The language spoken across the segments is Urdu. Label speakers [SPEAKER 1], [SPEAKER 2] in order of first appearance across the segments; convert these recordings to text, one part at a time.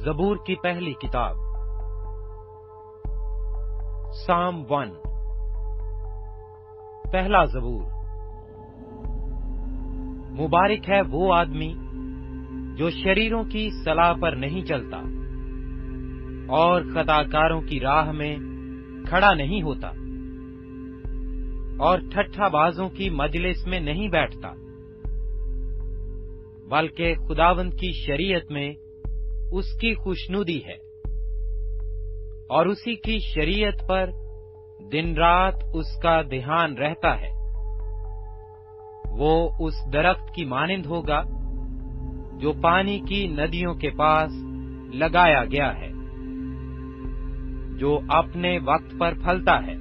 [SPEAKER 1] زبور کی پہلی کتاب سام 1 پہلا زبور۔ مبارک ہے وہ آدمی جو شریروں کی صلاح پر نہیں چلتا اور خطاکاروں کی راہ میں کھڑا نہیں ہوتا اور ٹھٹھا بازوں کی مجلس میں نہیں بیٹھتا، بلکہ خداوند کی شریعت میں اس کی خوشنودی ہے اور اسی کی شریعت پر دن رات اس کا دھیان رہتا ہے۔ وہ اس درخت کی مانند ہوگا جو پانی کی ندیوں کے پاس لگایا گیا ہے، جو اپنے وقت پر پھلتا ہے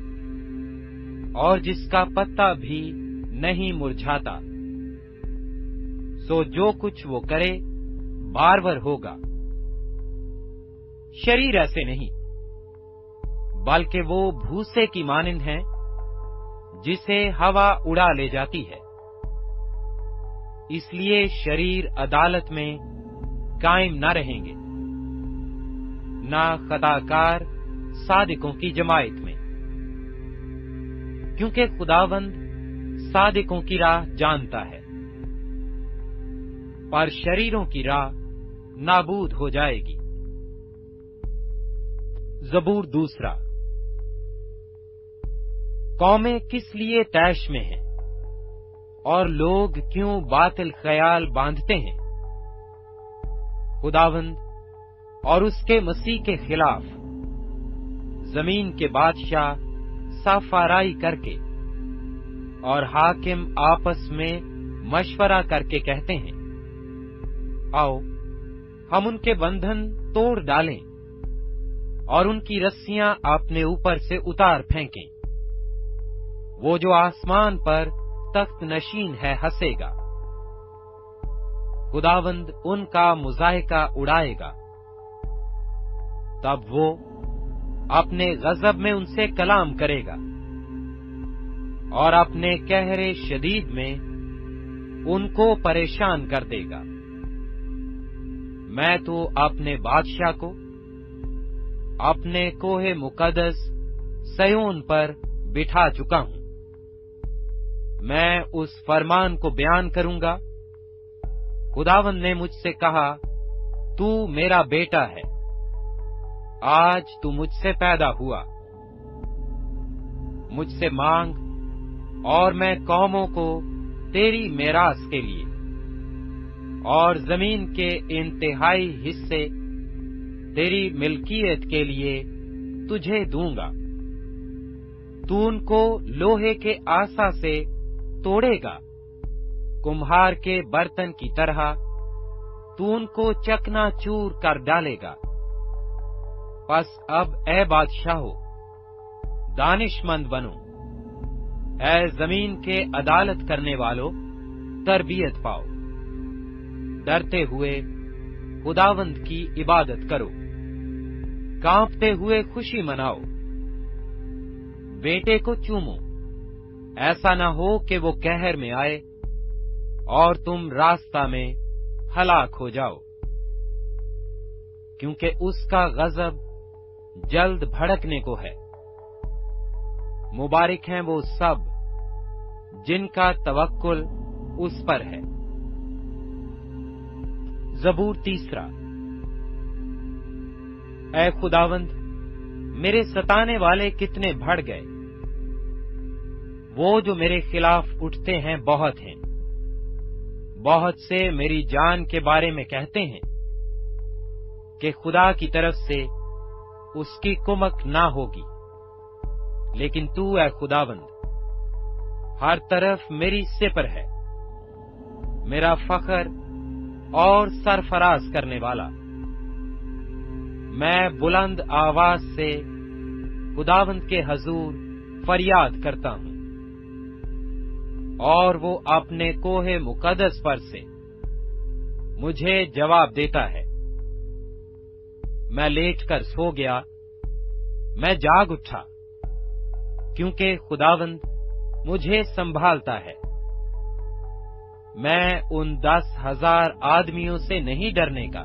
[SPEAKER 1] اور جس کا پتا بھی نہیں مرجھاتا۔ سو جو کچھ وہ کرے بارور ہوگا۔ شریر ایسے نہیں، بلکہ وہ بھوسے کی مانند ہیں جسے ہوا اڑا لے جاتی ہے۔ اس لیے شریر عدالت میں قائم نہ رہیں گے، نہ خطاکار صادقوں کی جماعت میں، کیونکہ خداوند صادقوں کی راہ جانتا ہے، پر شریروں کی راہ نابود ہو جائے گی۔ زبور دوسرا۔ قومیں کس لیے طیش میں ہیں اور لوگ کیوں باطل خیال باندھتے ہیں؟ خداوند اور اس کے مسیح کے خلاف زمین کے بادشاہ صف آرائی کر کے اور حاکم آپس میں مشورہ کر کے کہتے ہیں، آؤ ہم ان کے بندھن توڑ ڈالیں اور ان کی رسیاں اپنے اوپر سے اتار پھینکیں۔ وہ جو آسمان پر تخت نشین ہے ہنسے گا، خداوند ان کا مضاحکہ اڑائے گا۔ تب وہ اپنے غضب میں ان سے کلام کرے گا اور اپنے قہر شدید میں ان کو پریشان کر دے گا۔ میں تو اپنے بادشاہ کو اپنے کوہ مقدس سیون پر بٹھا چکا ہوں۔ میں اس فرمان کو بیان کروں گا، خداوند نے مجھ سے کہا، تو میرا بیٹا ہے، آج تو مجھ سے پیدا ہوا۔ مجھ سے مانگ اور میں قوموں کو تیری میراث کے لیے اور زمین کے انتہائی حصے تیری ملکیت کے لیے تجھے دوں گا۔ تو ان کو لوہے کے آسا سے توڑے گا، کمہار کے برتن کی طرح تو ان کو چکنا چور کر ڈالے گا۔ پس اب اے بادشاہو، دانش مند بنو، اے زمین کے عدالت کرنے والو، تربیت پاؤ۔ ڈرتے ہوئے خداوند کی عبادت کرو، کانپتے ہوئے خوشی مناؤ۔ بیٹے کو چومو، ایسا نہ ہو کہ وہ قہر میں آئے اور تم راستہ میں ہلاک ہو جاؤ، کیونکہ اس کا غضب جلد بھڑکنے کو ہے۔ مبارک ہیں وہ سب جن کا توکل اس پر ہے۔ زبور تیسرا۔ اے خداوند، میرے ستانے والے کتنے بڑھ گئے، وہ جو میرے خلاف اٹھتے ہیں بہت ہیں۔ بہت سے میری جان کے بارے میں کہتے ہیں کہ خدا کی طرف سے اس کی کمک نہ ہوگی، لیکن تو اے خداوند ہر طرف میری سپر ہے، میرا فخر اور سرفراز کرنے والا۔ میں بلند آواز سے خداوند کے حضور فریاد کرتا ہوں، اور وہ اپنے کوہ مقدس پر سے مجھے جواب دیتا ہے۔ میں لیٹ کر سو گیا، میں جاگ اٹھا، کیونکہ خداوند مجھے سنبھالتا ہے۔ میں ان 10,000 آدمیوں سے نہیں ڈرنے کا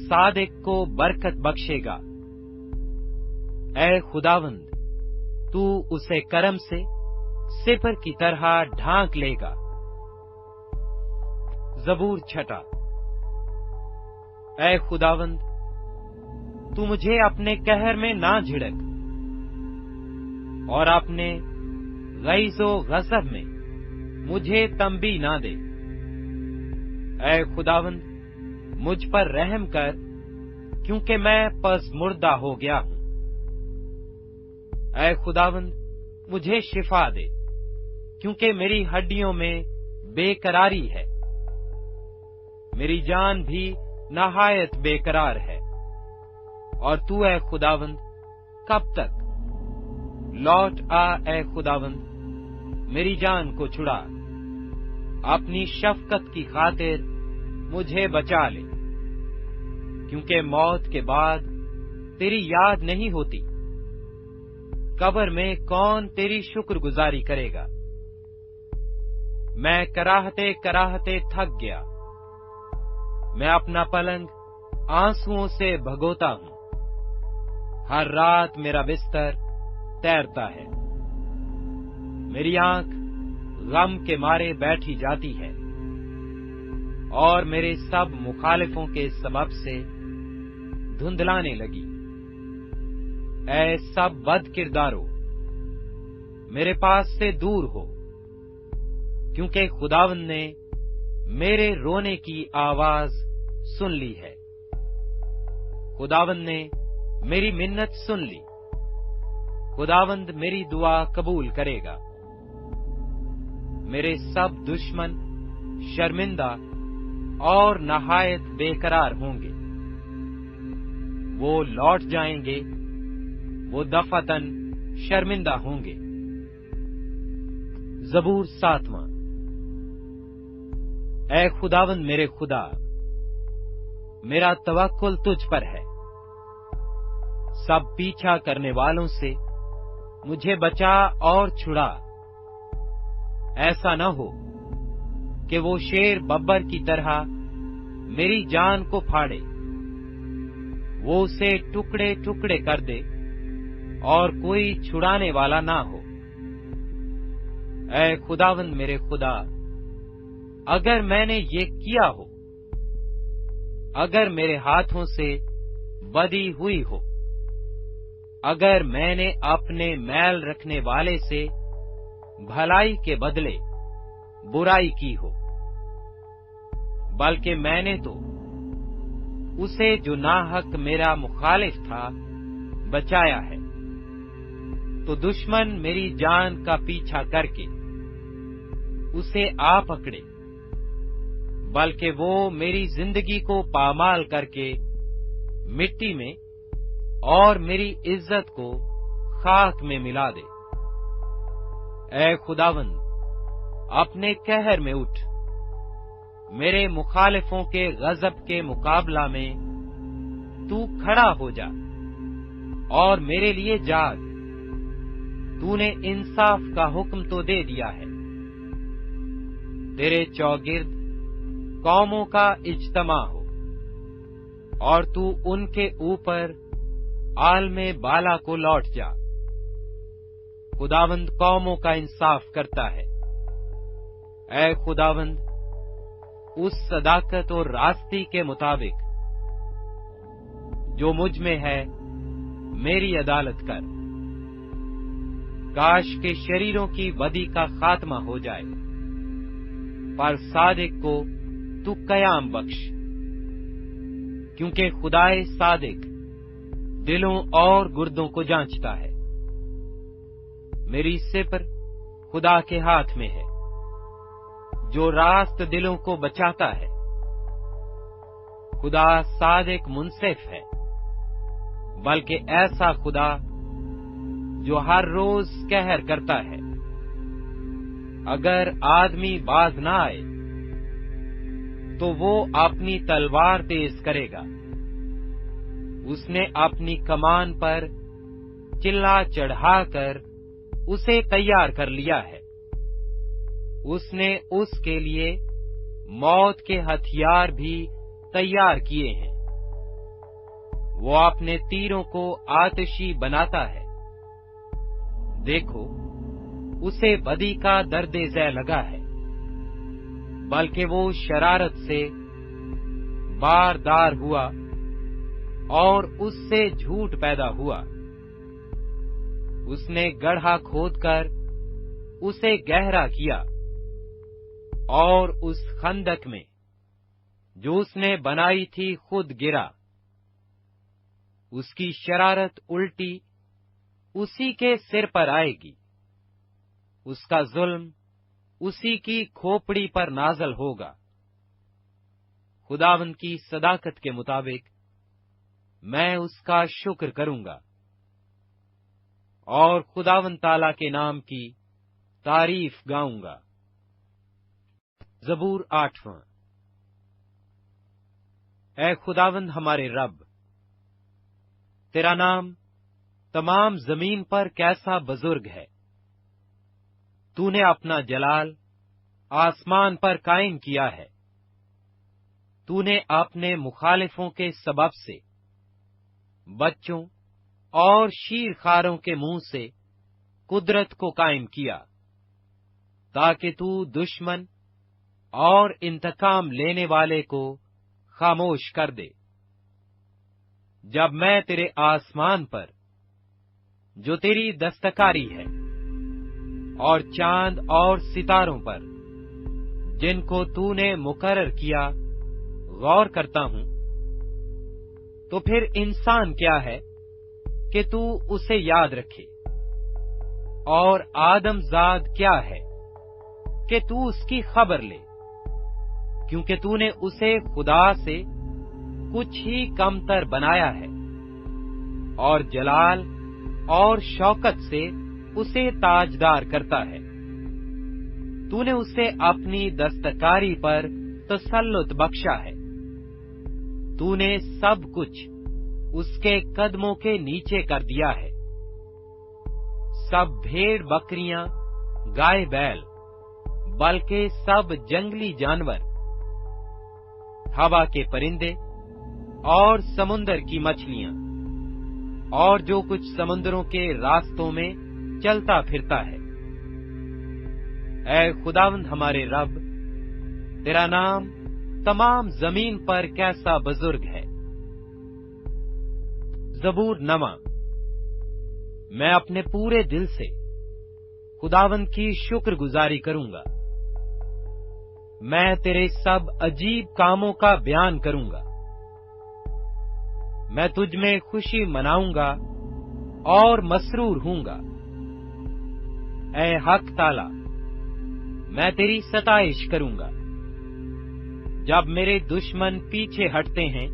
[SPEAKER 1] صادق کو برکت بخشے گا۔ اے خداوند، تو اسے کرم سے سپر کی طرح ڈھانک لے گا۔ زبور 6۔ اے خداوند، تو مجھے اپنے قہر میں نہ جھڑک اور اپنے غیظ و غضب میں مجھے تنبیہ نہ دے۔ اے خداوند، مجھ پر رحم کر، کیونکہ میں پس مردہ ہو گیا ہوں۔ اے خداوند، مجھے شفا دے، کیونکہ میری ہڈیوں میں بے قراری ہے، میری جان بھی نہایت بے قرار ہے۔ اور تو اے خداوند کب تک؟ لوٹ آ اے خداوند، میری جان کو چھڑا، اپنی شفقت کی خاطر مجھے بچا لے، کیونکہ موت کے بعد تیری یاد نہیں ہوتی۔ قبر میں کون تیری شکر گزاری کرے گا؟ میں کراہتے کراہتے تھک گیا، میں اپنا پلنگ آنسوؤں سے بھگوتا ہوں، ہر رات میرا بستر تیرتا ہے، میری آنکھ غم کے مارے بیٹھی جاتی ہے، اور میرے سب مخالفوں کے سبب سے دھندلانے لگی۔ اے سب بد کردارو، میرے پاس سے دور ہو، کیونکہ خداوند نے میرے رونے کی آواز سن لی ہے۔ خداوند نے میری منت سن لی، خداوند میری دعا قبول کرے گا۔ میرے سب دشمن شرمندہ اور نہایت بے قرار ہوں گے، وہ لوٹ جائیں گے، وہ دفعتاً شرمندہ ہوں گے۔ زبور 7۔ اے خداوند میرے خدا، میرا توکل تجھ پر ہے، سب پیچھا کرنے والوں سے مجھے بچا اور چھڑا۔ ایسا نہ ہو کہ وہ شیر ببر کی طرح میری جان کو پھاڑے، وہ اسے ٹکڑے ٹکڑے کر دے اور کوئی چھڑانے والا نہ ہو۔ اے خداوند میرے خدا، اگر میں نے یہ کیا ہو، اگر میرے ہاتھوں سے بدی ہوئی ہو، اگر میں نے اپنے میل رکھنے والے سے بھلائی کے بدلے برائی کی ہو، بلکہ میں نے تو اسے جو ناحق میرا مخالف تھا بچایا ہے، تو دشمن میری جان کا پیچھا کر کے اسے آ پکڑے، بلکہ وہ میری زندگی کو پامال کر کے مٹی میں اور میری عزت کو خاک میں ملا دے۔ اے خداوند، اپنے قہر میں اٹھ، میرے مخالفوں کے غضب کے مقابلہ میں تو کھڑا ہو جا اور میرے لیے جاگ۔ تو نے انصاف کا حکم تو دے دیا ہے، تیرے چوگرد قوموں کا اجتماع ہو، اور تو ان کے اوپر عالم بالا کو لوٹ جا۔ خداوند قوموں کا انصاف کرتا ہے۔ اے خداوند، اس صداقت اور راستی کے مطابق جو مجھ میں ہے میری عدالت کر۔ کاش کے شریروں کی بدی کا خاتمہ ہو جائے، پر صادق کو تو قیام بخش، کیونکہ خدائے صادق دلوں اور گردوں کو جانچتا ہے۔ میری سپر خدا کے ہاتھ میں ہے، جو راست دلوں کو بچاتا ہے۔ خدا صادق منصف ہے، بلکہ ایسا خدا جو ہر روز قہر کرتا ہے۔ اگر آدمی باز نہ آئے تو وہ اپنی تلوار تیز کرے گا۔ اس نے اپنی کمان پر چلا چڑھا کر اسے تیار کر لیا ہے۔ اس نے اس کے لیے موت کے ہتھیار بھی تیار کیے ہیں۔ وہ اپنے تیروں کو آتشی بناتا ہے۔ دیکھو، اسے بدی کا درد ذہ لگا ہے، بلکہ وہ شرارت سے باردار ہوا اور اس سے جھوٹ پیدا ہوا۔ اس نے گڑھا کھود کر اسے گہرا کیا، اور اس خندق میں جو اس نے بنائی تھی خود گرا۔ اس کی شرارت الٹی اسی کے سر پر آئے گی، اس کا ظلم اسی کی کھوپڑی پر نازل ہوگا۔ خداوند کی صداقت کے مطابق میں اس کا شکر کروں گا، اور خداوند تعالی کے نام کی تعریف گاؤں گا۔ زبور 8۔ اے خداوند ہمارے رب، تیرا نام تمام زمین پر کیسا بزرگ ہے۔ تو نے اپنا جلال آسمان پر قائم کیا ہے۔ تو نے اپنے مخالفوں کے سبب سے بچوں اور شیرخواروں کے منہ سے قدرت کو قائم کیا، تاکہ تو دشمن اور انتقام لینے والے کو خاموش کر دے۔ جب میں تیرے آسمان پر جو تیری دستکاری ہے، اور چاند اور ستاروں پر جن کو تو نے مقرر کیا غور کرتا ہوں، تو پھر انسان کیا ہے کہ تو اسے یاد رکھے، اور آدم زاد کیا ہے کہ تو اس کی خبر لے، کیونکہ تو نے اسے خدا سے کچھ ہی کمتر بنایا ہے، اور جلال اور شوکت سے اسے تاجدار کرتا ہے۔ تو نے اسے اپنی دستکاری پر تسلط بخشا ہے۔ تو نے سب کچھ اس کے قدموں کے نیچے کر دیا ہے، سب بھیڑ بکریاں، گائے بیل، بلکہ سب جنگلی جانور، ہوا کے پرندے اور سمندر کی مچھلیاں، اور جو کچھ سمندروں کے راستوں میں چلتا پھرتا ہے۔ اے خداوند ہمارے رب، تیرا نام تمام زمین پر کیسا بزرگ ہے۔ زبور 9۔ میں اپنے پورے دل سے خداوند کی شکر گزاری کروں گا۔ میں تیرے سب عجیب کاموں کا بیان کروں گا۔ میں تجھ میں خوشی مناؤں گا اور مسرور ہوں گا۔ اے حق تعالی، میں تیری ستائش کروں گا۔ جب میرے دشمن پیچھے ہٹتے ہیں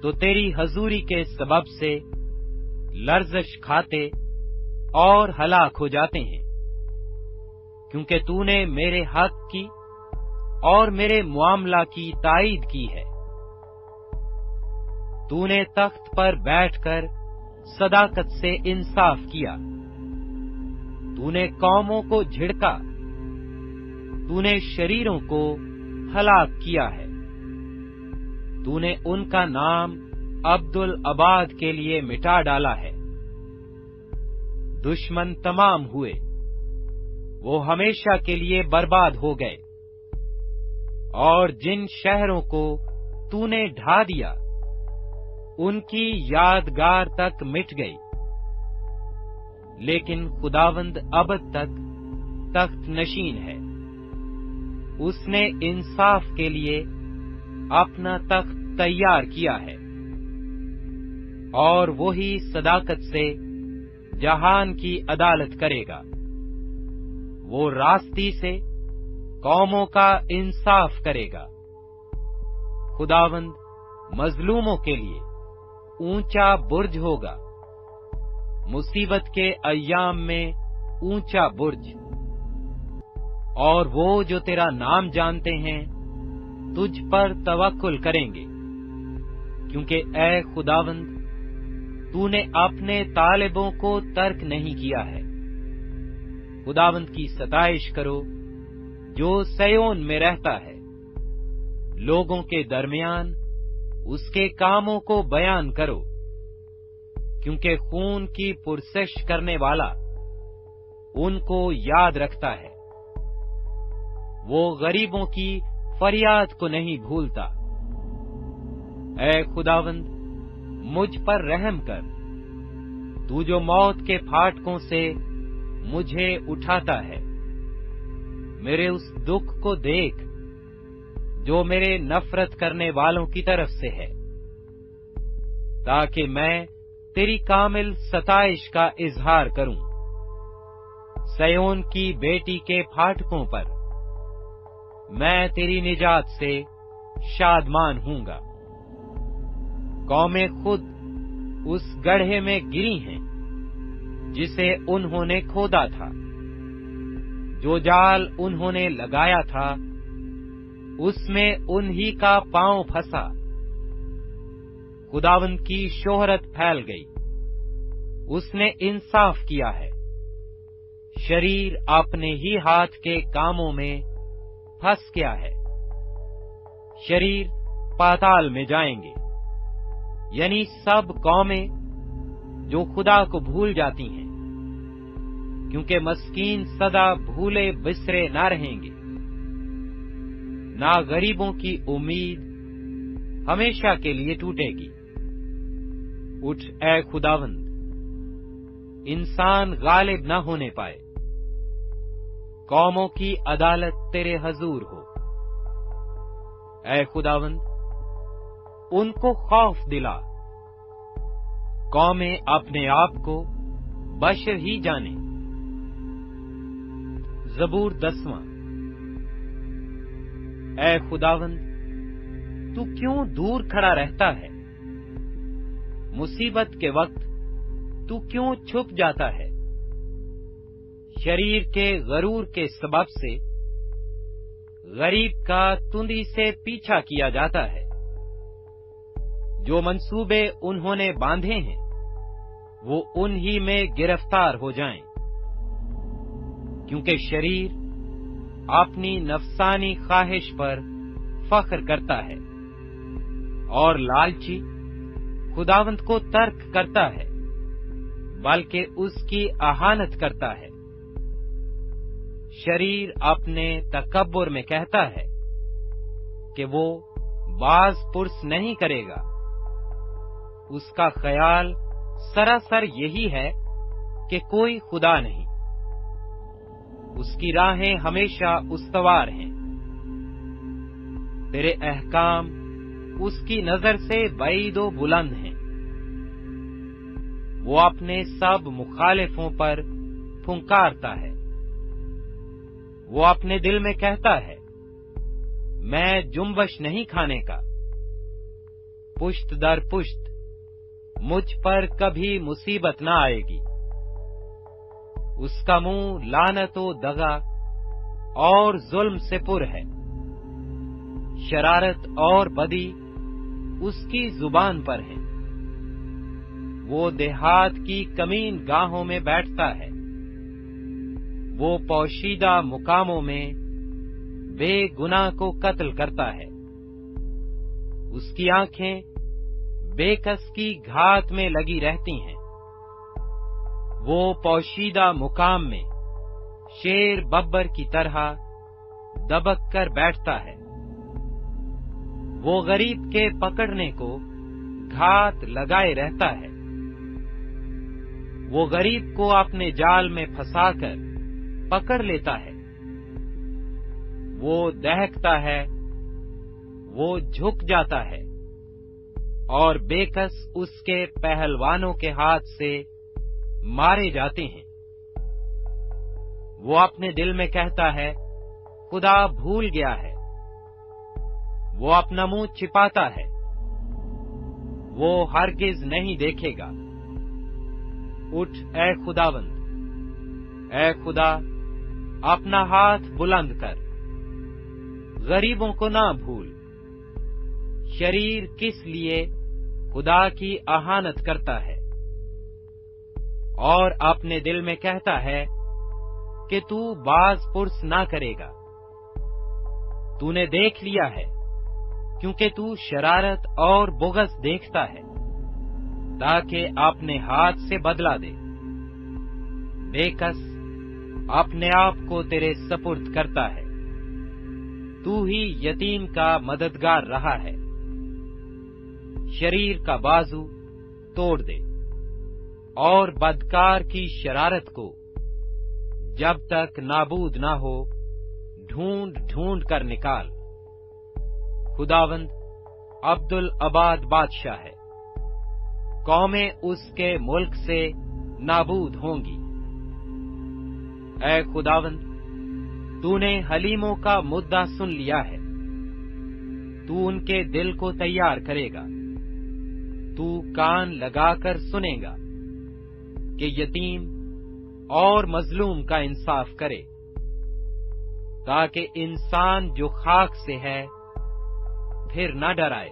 [SPEAKER 1] تو تیری حضوری کے سبب سے لرزش کھاتے اور ہلاک ہو جاتے ہیں، کیونکہ تو نے میرے حق کی اور میرے معاملہ کی تائید کی ہے۔ تو نے تخت پر بیٹھ کر صداقت سے انصاف کیا۔ تو نے قوموں کو جھڑکا، تو نے شریروں کو ہلاک کیا ہے۔ تو نے ان کا نام عبدالآباد کے لیے مٹا ڈالا ہے۔ دشمن تمام ہوئے، وہ ہمیشہ کے لیے برباد ہو گئے، اور جن شہروں کو تو نے ڈھا دیا ان کی یادگار تک مٹ گئی۔ لیکن خداوند ابد تک تخت نشین ہے، اس نے انصاف کے لیے اپنا تخت تیار کیا ہے، اور وہی صداقت سے جہان کی عدالت کرے گا۔ وہ راستی سے قوموں کا انصاف کرے گا۔ خداوند مظلوموں کے لیے اونچا برج ہوگا، مصیبت کے ایام میں اونچا برج۔ اور وہ جو تیرا نام جانتے ہیں تجھ پر توکل کریں گے، کیونکہ اے خداوند تو نے اپنے طالبوں کو ترک نہیں کیا ہے۔ خداوند کی ستائش کرو جو سیون میں رہتا ہے۔ لوگوں کے درمیان اس کے کاموں کو بیان کرو، کیونکہ خون کی پرسش کرنے والا ان کو یاد رکھتا ہے۔ وہ غریبوں کی فریاد کو نہیں بھولتا۔ اے خداوند، مجھ پر رحم کر، تو جو موت کے پھاٹکوں سے مجھے اٹھاتا ہے۔ میرے اس دکھ کو دیکھ جو میرے نفرت کرنے والوں کی طرف سے ہے، تاکہ میں تیری کامل ستائش کا اظہار کروں۔ سیون کی بیٹی کے پھاٹکوں پر میں تیری نجات سے شادمان ہوں گا۔ قومیں خود اس گڑھے میں گری ہیں جسے انہوں نے کھودا تھا، جو جال انہوں نے لگایا تھا اس میں انہی کا پاؤں پھنسا۔ خداوند کی شہرت پھیل گئی، اس نے انصاف کیا ہے۔ شریر اپنے ہی ہاتھ کے کاموں میں پھنس گیا ہے۔ شریر پاتال میں جائیں گے، یعنی سب قومیں جو خدا کو بھول جاتی ہیں، کیونکہ مسکین سدا بھولے بسرے نہ رہیں گے، نہ غریبوں کی امید ہمیشہ کے لیے ٹوٹے گی۔ اٹھ اے خداوند، انسان غالب نہ ہونے پائے۔ قوموں کی عدالت تیرے حضور ہو۔ اے خداوند، ان کو خوف دلا۔ قومیں اپنے آپ کو بشر ہی جانیں۔ زبور 10۔ اے خداوند، تو کیوں دور کھڑا رہتا ہے؟ مصیبت کے وقت تو کیوں چھپ جاتا ہے؟ شریر کے غرور کے سبب سے غریب کا تندی سے پیچھا کیا جاتا ہے۔ جو منصوبے انہوں نے باندھے ہیں وہ انہی میں گرفتار ہو جائیں، کیونکہ شریر اپنی نفسانی خواہش پر فخر کرتا ہے، اور لالچی خداوند کو ترک کرتا ہے، بلکہ اس کی اہانت کرتا ہے۔ شریر اپنے تکبر میں کہتا ہے کہ وہ باز پرس نہیں کرے گا۔ اس کا خیال سراسر یہی ہے کہ کوئی خدا نہیں۔ اس کی راہیں ہمیشہ استوار ہیں۔ تیرے احکام اس کی نظر سے بعید و بلند ہیں۔ وہ اپنے سب مخالفوں پر پھنکارتا ہے۔ وہ اپنے دل میں کہتا ہے، میں جنبش نہیں کھانے کا۔ پشت در پشت مجھ پر کبھی مصیبت نہ آئے گی۔ اس کا منہ لعنت و دغا اور ظلم سے پر ہے۔ شرارت اور بدی اس کی زبان پر ہے۔ وہ دیہات کی کمین گاہوں میں بیٹھتا ہے۔ وہ پوشیدہ مقاموں میں بے گناہ کو قتل کرتا ہے۔ اس کی آنکھیں بے کس کی گھات میں لگی رہتی ہیں۔ وہ پوشیدہ مقام میں شیر ببر کی طرح دبک کر بیٹھتا ہے۔ وہ غریب کے پکڑنے کو گھات لگائے رہتا ہے۔ وہ غریب کو اپنے جال میں پھنسا کر پکڑ لیتا ہے۔ وہ دہکتا ہے، وہ جھک جاتا ہے، اور بے کس اس کے پہلوانوں کے ہاتھ سے مارے جاتے ہیں۔ وہ اپنے دل میں کہتا ہے، خدا بھول گیا ہے۔ وہ اپنا منہ چھپاتا ہے، وہ ہرگز نہیں دیکھے گا۔ اٹھ اے خداوند، اے خدا، اپنا ہاتھ بلند کر، غریبوں کو نہ بھول۔ شریر کس لیے خدا کی اہانت کرتا ہے، اور اپنے دل میں کہتا ہے کہ تو باز پرس نہ کرے گا۔ تو نے دیکھ لیا ہے کیونکہ تو شرارت اور بغض دیکھتا ہے تاکہ اپنے ہاتھ سے بدلہ دے۔ بے کس اپنے آپ کو تیرے سپرد کرتا ہے، تو ہی یتیم کا مددگار رہا ہے۔ شریر کا بازو توڑ دے اور بدکار کی شرارت کو جب تک نابود نہ ہو ڈھونڈ ڈھونڈ کر نکال۔ خداوند عبدالآباد بادشاہ ہے، قومیں اس کے ملک سے نابود ہوں گی۔ اے خداوند، تو نے حلیموں کا مدعا سن لیا ہے، تو ان کے دل کو تیار کرے گا۔ تو کان لگا کر سنے گا کہ یتیم اور مظلوم کا انصاف کرے، تاکہ انسان جو خاک سے ہے پھر نہ ڈرائے۔